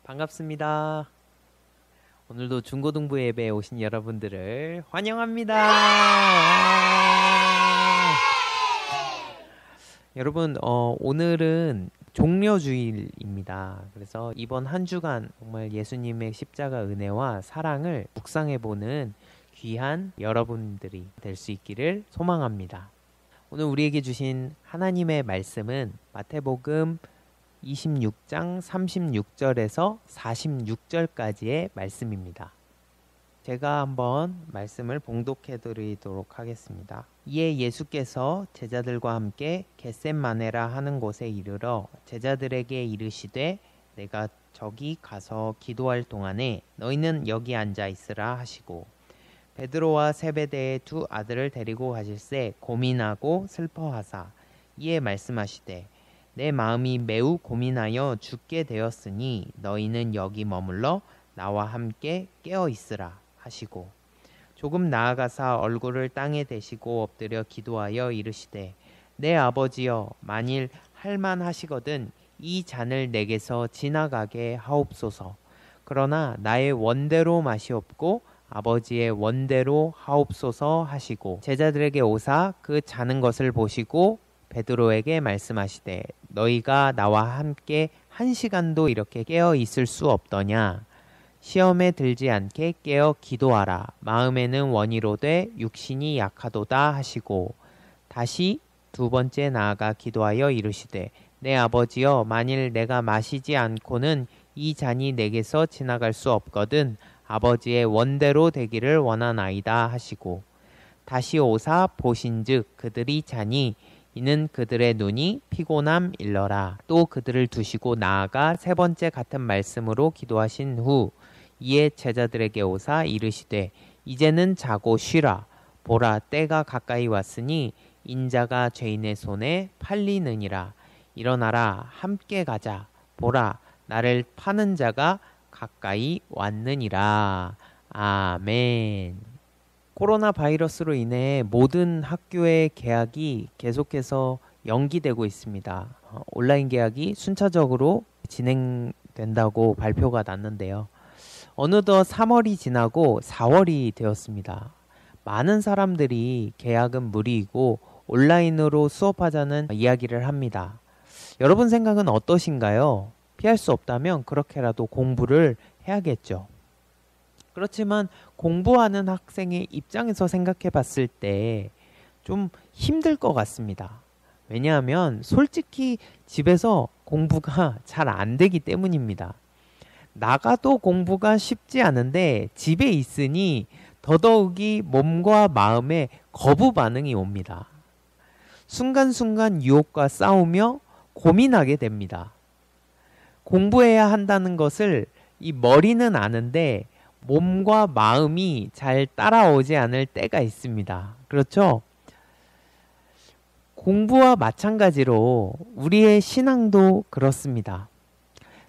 반갑습니다. 오늘도 중고등부 예배에 오신 여러분들을 환영합니다. 여러분, 오늘은 종려주일입니다. 그래서 이번 한 주간 정말 예수님의 십자가 은혜와 사랑을 묵상해보는 귀한 여러분들이 될 수 있기를 소망합니다. 오늘 우리에게 주신 하나님의 말씀은 마태복음 26장 36절에서 46절까지의 말씀입니다. 제가 한번 말씀을 봉독해 드리도록 하겠습니다. 이에 예수께서 제자들과 함께 겟셋마네라 하는 곳에 이르러 제자들에게 이르시되 내가 저기 가서 기도할 동안에 너희는 여기 앉아 있으라 하시고 베드로와 세베대의 두 아들을 데리고 가실새 고민하고 슬퍼하사 이에 말씀하시되 내 마음이 매우 고민하여 죽게 되었으니 너희는 여기 머물러 나와 함께 깨어 있으라 하시고 조금 나아가사 얼굴을 땅에 대시고 엎드려 기도하여 이르시되 내 아버지여 만일 할만하시거든 이 잔을 내게서 지나가게 하옵소서. 그러나 나의 원대로 마시옵고 아버지의 원대로 하옵소서 하시고 제자들에게 오사 그 자는 것을 보시고 베드로에게 말씀하시되 너희가 나와 함께 1시간도 이렇게 깨어 있을 수 없더냐. 시험에 들지 않게 깨어 기도하라. 마음에는 원이로되 육신이 약하도다 하시고 다시 두 번째 나아가 기도하여 이르시되 내 아버지여 만일 내가 마시지 않고는 이 잔이 내게서 지나갈 수 없거든 아버지의 원대로 되기를 원하나이다 하시고 다시 오사 보신즉 그들이 자니 이는 그들의 눈이 피곤함 일러라. 또 그들을 두시고 나아가 세 번째 같은 말씀으로 기도하신 후 이에 제자들에게 오사 이르시되 이제는 자고 쉬라. 보라 때가 가까이 왔으니 인자가 죄인의 손에 팔리느니라. 일어나라 함께 가자. 보라 나를 파는 자가 가까이 왔느니라. 아멘. 코로나 바이러스로 인해 모든 학교의 개학이 계속해서 연기되고 있습니다. 온라인 개학이 순차적으로 진행된다고 발표가 났는데요. 어느덧 3월이 지나고 4월이 되었습니다. 많은 사람들이 개학은 무리이고 온라인으로 수업하자는 이야기를 합니다. 여러분 생각은 어떠신가요? 피할 수 없다면 그렇게라도 공부를 해야겠죠. 그렇지만 공부하는 학생의 입장에서 생각해 봤을 때 좀 힘들 것 같습니다. 왜냐하면 솔직히 집에서 공부가 잘 안 되기 때문입니다. 나가도 공부가 쉽지 않은데 집에 있으니 더더욱이 몸과 마음에 거부 반응이 옵니다. 순간순간 유혹과 싸우며 고민하게 됩니다. 공부해야 한다는 것을 이 머리는 아는데 몸과 마음이 잘 따라오지 않을 때가 있습니다. 그렇죠? 공부와 마찬가지로 우리의 신앙도 그렇습니다.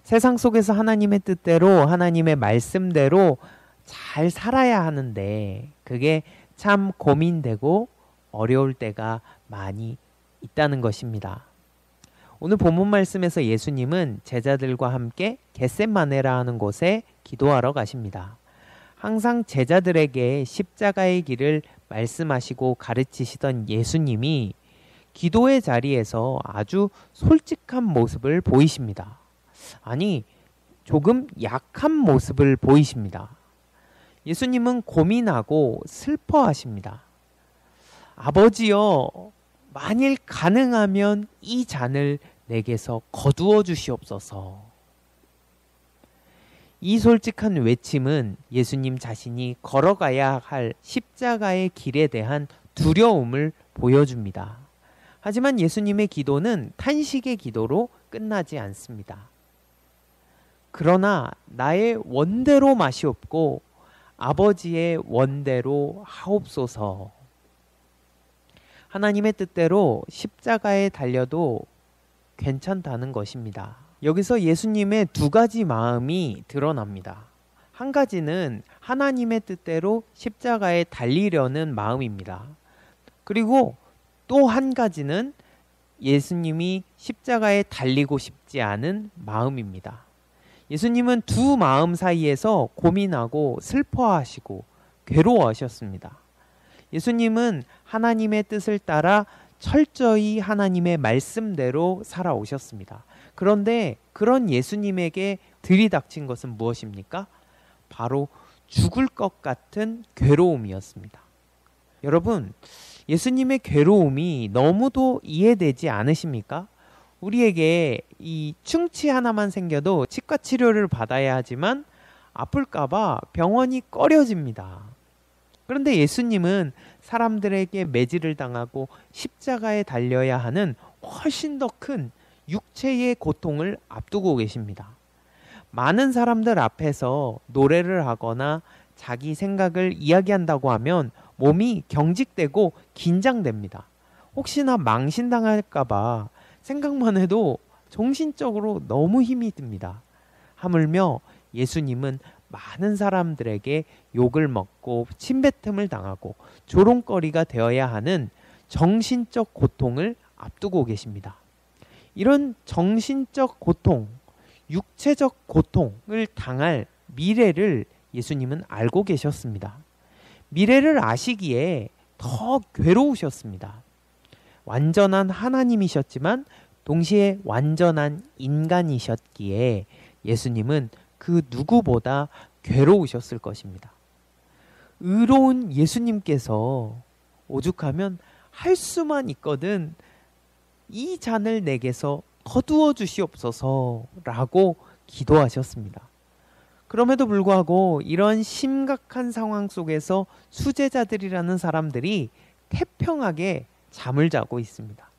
세상 속에서 하나님의 뜻대로 하나님의 말씀대로 잘 살아야 하는데 그게 참 고민되고 어려울 때가 많이 있다는 것입니다. 오늘 본문 말씀에서 예수님은 제자들과 함께 겟셋마네라 하는 곳에 기도하러 가십니다. 항상 제자들에게 십자가의 길을 말씀하시고 가르치시던 예수님이 기도의 자리에서 아주 솔직한 모습을 보이십니다. 아니, 조금 약한 모습을 보이십니다. 예수님은 고민하고 슬퍼하십니다. 아버지여, 만일 가능하면 이 잔을 내게서 거두어 주시옵소서. 이 솔직한 외침은 예수님 자신이 걸어가야 할 십자가의 길에 대한 두려움을 보여줍니다. 하지만 예수님의 기도는 탄식의 기도로 끝나지 않습니다. 그러나 나의 원대로 마시옵고 아버지의 원대로 하옵소서. 하나님의 뜻대로 십자가에 달려도 괜찮다는 것입니다. 여기서 예수님의 두 가지 마음이 드러납니다. 한 가지는 하나님의 뜻대로 십자가에 달리려는 마음입니다. 그리고 또 한 가지는 예수님이 십자가에 달리고 싶지 않은 마음입니다. 예수님은 두 마음 사이에서 고민하고 슬퍼하시고 괴로워하셨습니다. 예수님은 하나님의 뜻을 따라 철저히 하나님의 말씀대로 살아오셨습니다. 그런데 그런 예수님에게 들이닥친 것은 무엇입니까? 바로 죽을 것 같은 괴로움이었습니다. 여러분, 예수님의 괴로움이 너무도 이해되지 않으십니까? 우리에게 이 충치 하나만 생겨도 치과 치료를 받아야 하지만 아플까봐 병원이 꺼려집니다. 그런데 예수님은 사람들에게 매질을 당하고 십자가에 달려야 하는 훨씬 더 큰 육체의 고통을 앞두고 계십니다. 많은 사람들 앞에서 노래를 하거나 자기 생각을 이야기한다고 하면 몸이 경직되고 긴장됩니다. 혹시나 망신당할까봐 생각만 해도 정신적으로 너무 힘이 듭니다. 하물며 예수님은 많은 사람들에게 욕을 먹고 침뱉음을 당하고 조롱거리가 되어야 하는 정신적 고통을 앞두고 계십니다. 이런 정신적 고통, 육체적 고통을 당할 미래를 예수님은 알고 계셨습니다. 미래를 아시기에 더 괴로우셨습니다. 완전한 하나님이셨지만 동시에 완전한 인간이셨기에 예수님은 그 누구보다 괴로우셨을 것입니다. 의로운 예수님께서 오죽하면 할 수만 있거든 이 잔을 내게서 거두어 주시옵소서라고 기도하셨습니다. 그럼에도 불구하고 이런 심각한 상황 속에서 수제자들이라는 사람들이 태평하게 잠을 자고 있습니다.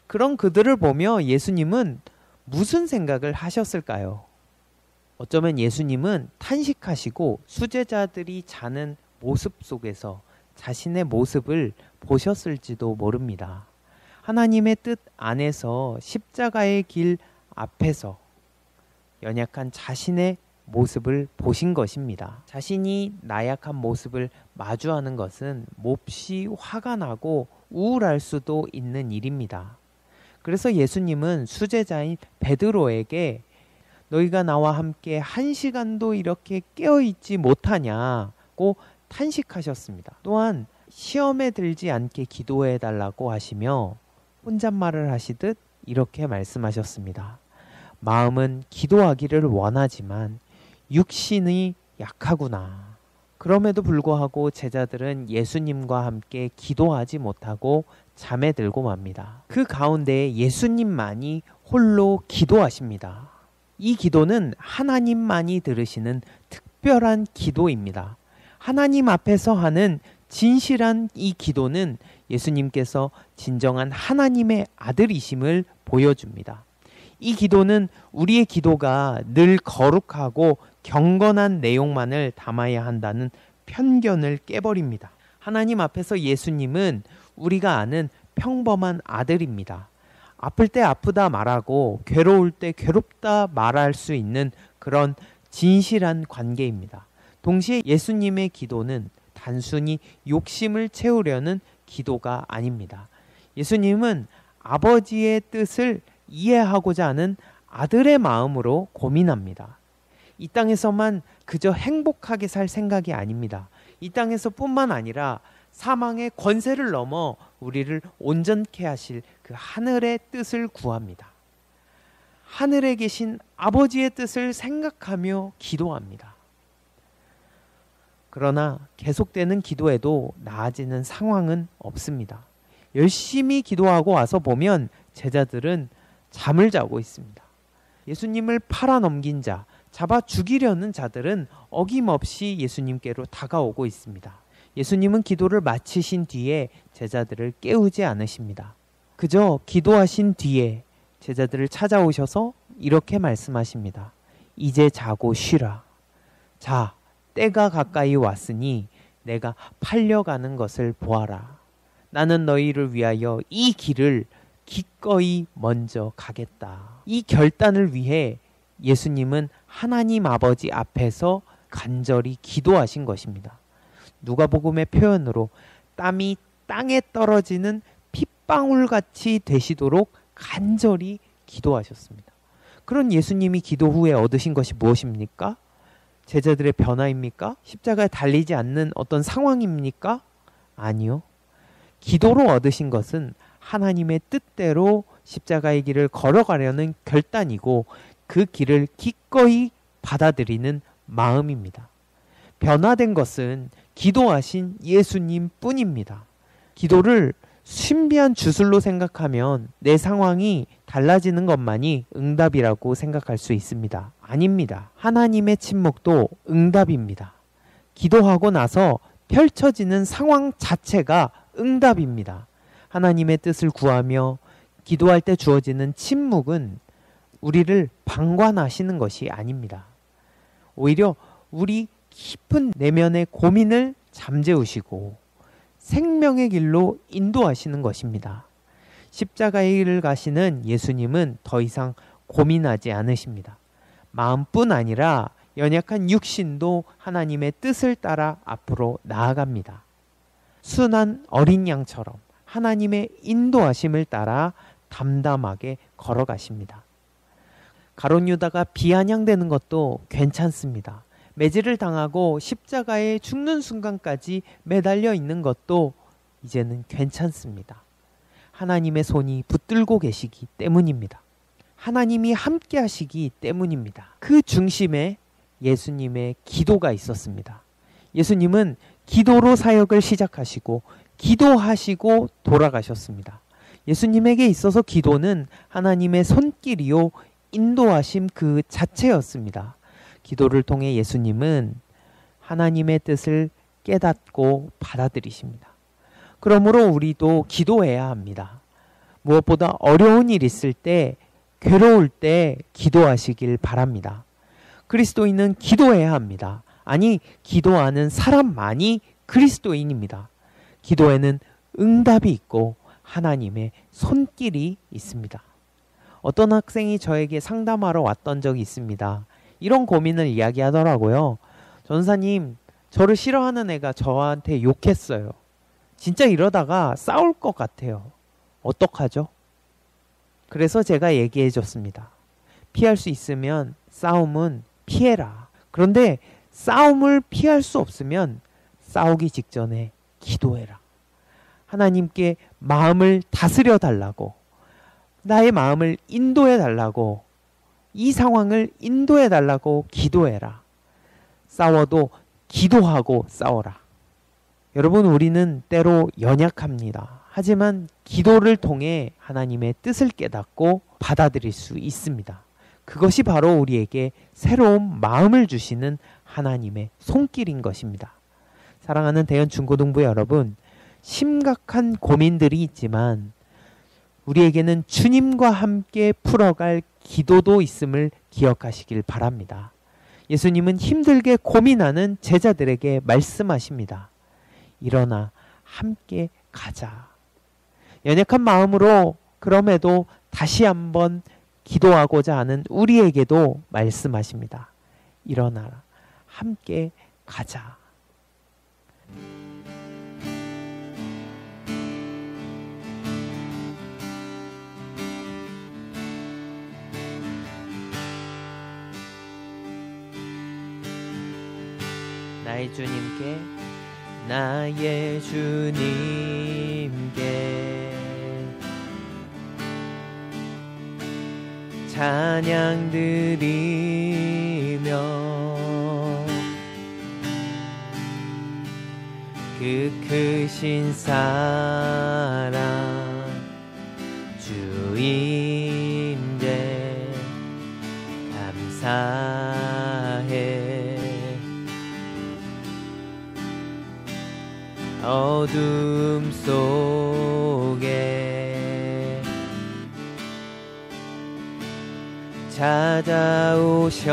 그런 그들을 보며 예수님은 무슨 생각을 하셨을까요? 어쩌면 예수님은 탄식하시고 수제자들이 자는 모습 속에서 자신의 모습을 보셨을지도 모릅니다. 하나님의 뜻 안에서 십자가의 길 앞에서 연약한 자신의 모습을 보신 것입니다. 자신이 나약한 모습을 마주하는 것은 몹시 화가 나고 우울할 수도 있는 일입니다. 그래서 예수님은 수제자인 베드로에게 너희가 나와 함께 1시간도 이렇게 깨어있지 못하냐고 탄식하셨습니다. 또한 시험에 들지 않게 기도해 달라고 하시며 혼잣말을 하시듯 이렇게 말씀하셨습니다. 마음은 기도하기를 원하지만 육신이 약하구나. 그럼에도 불구하고 제자들은 예수님과 함께 기도하지 못하고 잠에 들고 맙니다. 그 가운데 예수님만이 홀로 기도하십니다. 이 기도는 하나님만이 들으시는 특별한 기도입니다. 하나님 앞에서 하는 진실한 이 기도는 예수님께서 진정한 하나님의 아들이심을 보여줍니다. 이 기도는 우리의 기도가 늘 거룩하고 경건한 내용만을 담아야 한다는 편견을 깨버립니다. 하나님 앞에서 예수님은 우리가 아는 평범한 아들입니다. 아플 때 아프다 말하고 괴로울 때 괴롭다 말할 수 있는 그런 진실한 관계입니다. 동시에 예수님의 기도는 단순히 욕심을 채우려는 기도가 아닙니다. 예수님은 아버지의 뜻을 이해하고자 하는 아들의 마음으로 고민합니다. 이 땅에서만 그저 행복하게 살 생각이 아닙니다. 이 땅에서 뿐만 아니라 사망의 권세를 넘어 우리를 온전케 하실 그 하늘의 뜻을 구합니다. 하늘에 계신 아버지의 뜻을 생각하며 기도합니다. 그러나 계속되는 기도에도 나아지는 상황은 없습니다. 열심히 기도하고 와서 보면 제자들은 잠을 자고 있습니다. 예수님을 팔아넘긴 자, 잡아 죽이려는 자들은 어김없이 예수님께로 다가오고 있습니다. 예수님은 기도를 마치신 뒤에 제자들을 깨우지 않으십니다. 그저 기도하신 뒤에 제자들을 찾아오셔서 이렇게 말씀하십니다. 이제 자고 쉬라. 자, 때가 가까이 왔으니 내가 팔려가는 것을 보아라. 나는 너희를 위하여 이 길을 기꺼이 먼저 가겠다. 이 결단을 위해 예수님은 하나님 아버지 앞에서 간절히 기도하신 것입니다. 누가복음의 표현으로 땀이 땅에 떨어지는 핏방울같이 되시도록 간절히 기도하셨습니다. 그런 예수님이 기도 후에 얻으신 것이 무엇입니까? 제자들의 변화입니까? 십자가에 달리지 않는 어떤 상황입니까? 아니요. 기도로 얻으신 것은 하나님의 뜻대로 십자가의 길을 걸어가려는 결단이고 그 길을 기꺼이 받아들이는 마음입니다. 변화된 것은 기도하신 예수님 뿐입니다. 기도를 신비한 주술로 생각하면 내 상황이 달라지는 것만이 응답이라고 생각할 수 있습니다. 아닙니다. 하나님의 침묵도 응답입니다. 기도하고 나서 펼쳐지는 상황 자체가 응답입니다. 하나님의 뜻을 구하며 기도할 때 주어지는 침묵은 우리를 방관하시는 것이 아닙니다. 오히려 우리 깊은 내면의 고민을 잠재우시고 생명의 길로 인도하시는 것입니다. 십자가의 길을 가시는 예수님은 더 이상 고민하지 않으십니다. 마음뿐 아니라 연약한 육신도 하나님의 뜻을 따라 앞으로 나아갑니다. 순한 어린 양처럼 하나님의 인도하심을 따라 담담하게 걸어가십니다. 가룟 유다가 비아냥되는 것도 괜찮습니다. 매질을 당하고 십자가에 죽는 순간까지 매달려 있는 것도 이제는 괜찮습니다. 하나님의 손이 붙들고 계시기 때문입니다. 하나님이 함께 하시기 때문입니다. 그 중심에 예수님의 기도가 있었습니다. 예수님은 기도로 사역을 시작하시고 기도하시고 돌아가셨습니다. 예수님에게 있어서 기도는 하나님의 손길이요 인도하심 그 자체였습니다. 기도를 통해 예수님은 하나님의 뜻을 깨닫고 받아들이십니다. 그러므로 우리도 기도해야 합니다. 무엇보다 어려운 일 있을 때, 괴로울 때 기도하시길 바랍니다. 그리스도인은 기도해야 합니다. 아니, 기도하는 사람만이 그리스도인입니다. 기도에는 응답이 있고 하나님의 손길이 있습니다. 어떤 학생이 저에게 상담하러 왔던 적이 있습니다. 이런 고민을 이야기하더라고요. 전사님, 저를 싫어하는 애가 저한테 욕했어요. 진짜 이러다가 싸울 것 같아요. 어떡하죠? 그래서 제가 얘기해 줬습니다. 피할 수 있으면 싸움은 피해라. 그런데 싸움을 피할 수 없으면 싸우기 직전에 기도해라. 하나님께 마음을 다스려 달라고, 나의 마음을 인도해 달라고, 이 상황을 인도해 달라고 기도해라. 싸워도 기도하고 싸워라. 여러분, 우리는 때로 연약합니다. 하지만 기도를 통해 하나님의 뜻을 깨닫고 받아들일 수 있습니다. 그것이 바로 우리에게 새로운 마음을 주시는 하나님의 손길인 것입니다. 사랑하는 대연 중고등부 여러분, 심각한 고민들이 있지만 우리에게는 주님과 함께 풀어갈 기도도 있음을 기억하시길 바랍니다. 예수님은 힘들게 고민하는 제자들에게 말씀하십니다. 일어나 함께 가자. 연약한 마음으로 그럼에도 다시 한번 기도하고자 하는 우리에게도 말씀하십니다. 일어나라. 함께 가자. 나의 주님께, 나의 주님께 찬양 드리며 그 크신 사랑 주인데 감사해. 어둠 속에 찾아오셔서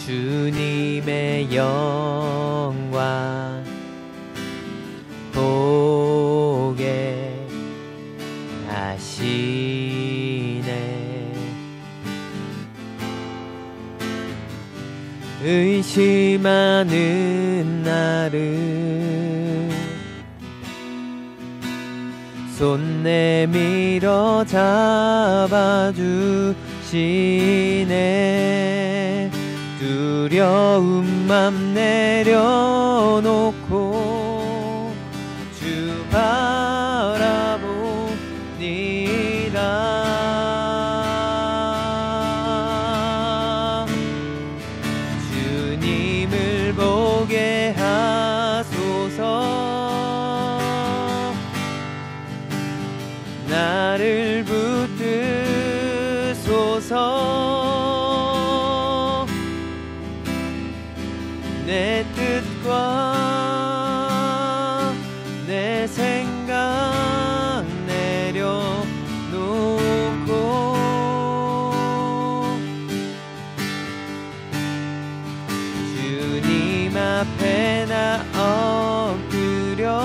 주님의 영광 보게 하시네. 의심하는 나를 손 내밀어 잡아주시네. 두려운 맘 내려놓고 주 바라보니라. 주님을 보게 하소서. 나를 붙드소서. 내 뜻과 내 생각 내려놓고 주님 앞에 나 엎드려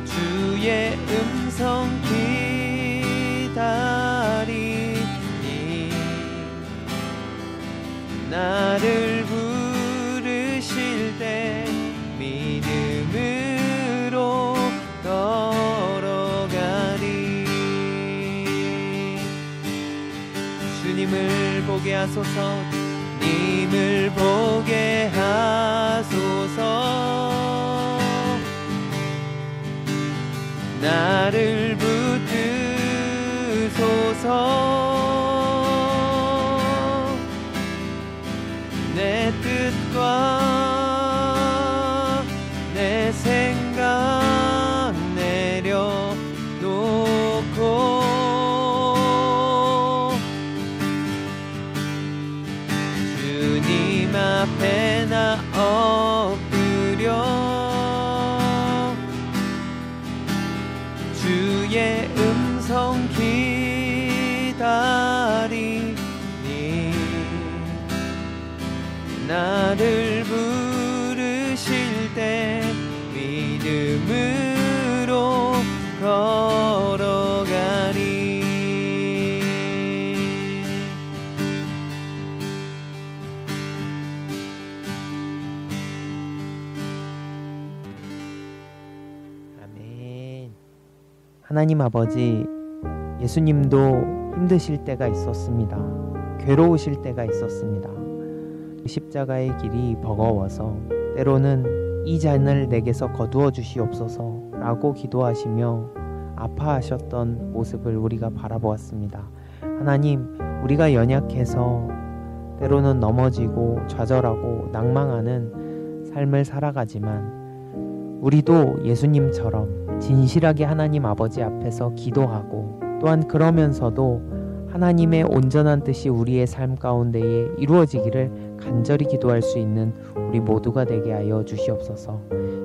주의 음성 기다리니. 나를 부르실 때 믿음으로 걸어가리. 주님을 보게 하소서. 주님을 보게 하소서. 나를 붙드소서. 내 뜻과 내 생각 내려놓고 주님 앞에 나 엎드려 주의 음성 기다리니. 나를 부르실 때 믿음으로 걸어가리. 아멘. 하나님 아버지, 예수님도 힘드실 때가 있었습니다. 괴로우실 때가 있었습니다. 십자가의 길이 버거워서 때로는 이 잔을 내게서 거두어 주시옵소서 라고 기도하시며 아파하셨던 모습을 우리가 바라보았습니다. 하나님, 우리가 연약해서 때로는 넘어지고 좌절하고 낭망하는 삶을 살아가지만 우리도 예수님처럼 진실하게 하나님 아버지 앞에서 기도하고 또한 그러면서도 하나님의 온전한 뜻이 우리의 삶 가운데에 이루어지기를 간절히 기도할 수 있는 우리 모두가 되게 하여 주시옵소서.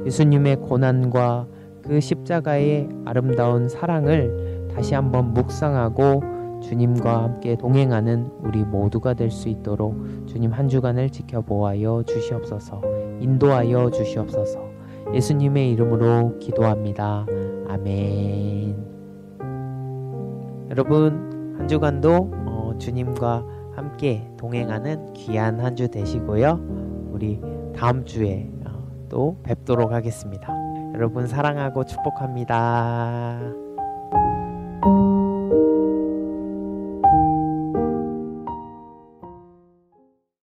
예수님의 고난과 그 십자가의 아름다운 사랑을 다시 한번 묵상하고 주님과 함께 동행하는 우리 모두가 될 수 있도록 주님 한 주간을 지켜보아여 주시옵소서. 인도하여 주시옵소서. 예수님의 이름으로 기도합니다. 아멘. 여러분, 한 주간도 주님과 함께 동행하는 귀한 한 주 되시고요. 우리 다음 주에 또 뵙도록 하겠습니다. 여러분 사랑하고 축복합니다.